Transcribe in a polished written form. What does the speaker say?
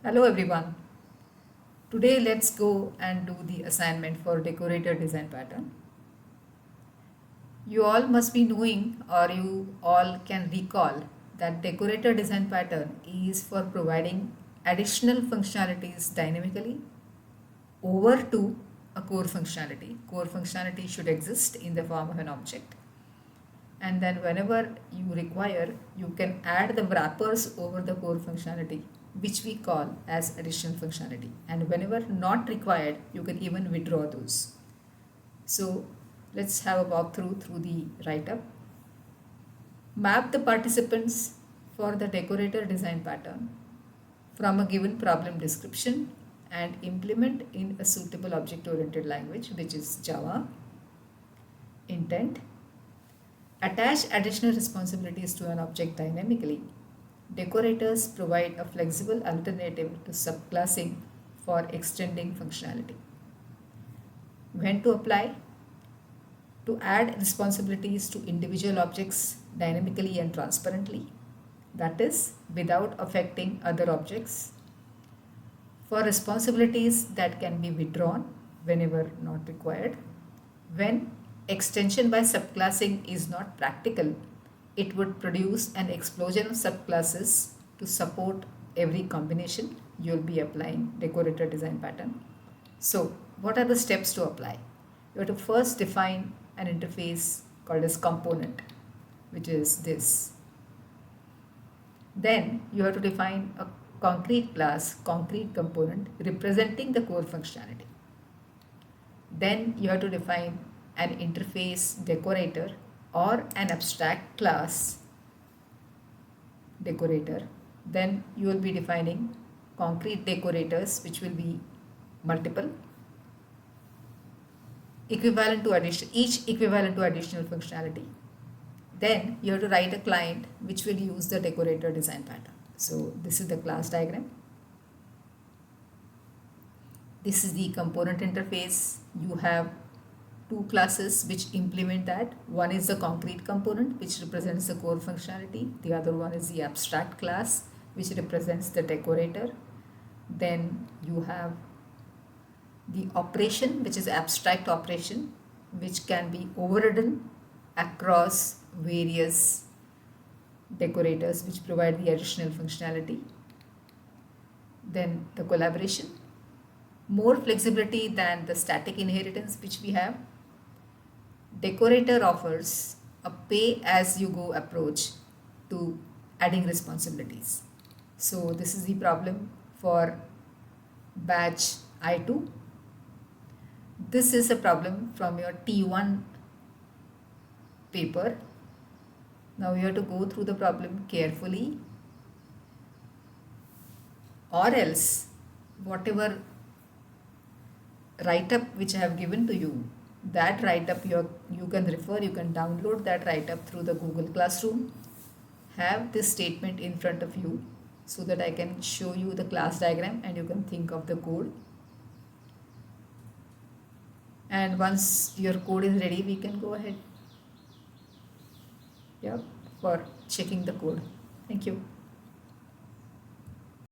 Hello everyone. Today let's go and do the assignment for decorator design pattern. You all must be knowing or you all can recall that decorator design pattern is for providing additional functionalities dynamically over to a core functionality. Core functionality should exist in the form of an object, and then whenever you require you can add the wrappers over the core functionality, which we call as additional functionality, and whenever not required you can even withdraw those. So let's have a walkthrough through the write-up. Map the participants for the decorator design pattern from a given problem description and implement in a suitable object-oriented language, which is Java. Intent: attach additional responsibilities to an object dynamically. Decorators provide a flexible alternative to subclassing for extending functionality. When to apply? To add responsibilities to individual objects dynamically and transparently, that is, without affecting other objects. For responsibilities that can be withdrawn whenever not required. When extension by subclassing is not practical, it would produce an explosion of subclasses to support every combination you'll be applying decorator design pattern. So, what are the steps to apply? You have to first define an interface called as component, which is this. Then you have to define a concrete class, concrete component representing the core functionality. Then you have to define an interface decorator or an abstract class decorator. Then you will be defining concrete decorators, which will be multiple, equivalent to addition, each equivalent to additional functionality. Then you have to write a client which will use the decorator design pattern. So this is the class diagram. This is the component interface. You have two classes which implement that. One is the concrete component, which represents the core functionality. The other one is the abstract class, which represents the decorator. Then you have the operation, which is abstract operation, which can be overridden across various decorators which provide the additional functionality. Then the collaboration, more flexibility than the static inheritance which we have. Decorator offers a pay as you go approach to adding responsibilities. So this is the problem for batch I2. This is a problem from your T1 paper. Now you have to go through the problem carefully, or else whatever write-up which I have given to you, that write-up you can refer, you can download that write-up through the Google Classroom. Have this statement in front of you so that I can show you the class diagram and you can think of the code. And once your code is ready, we can go ahead, yeah, for checking the code. Thank you.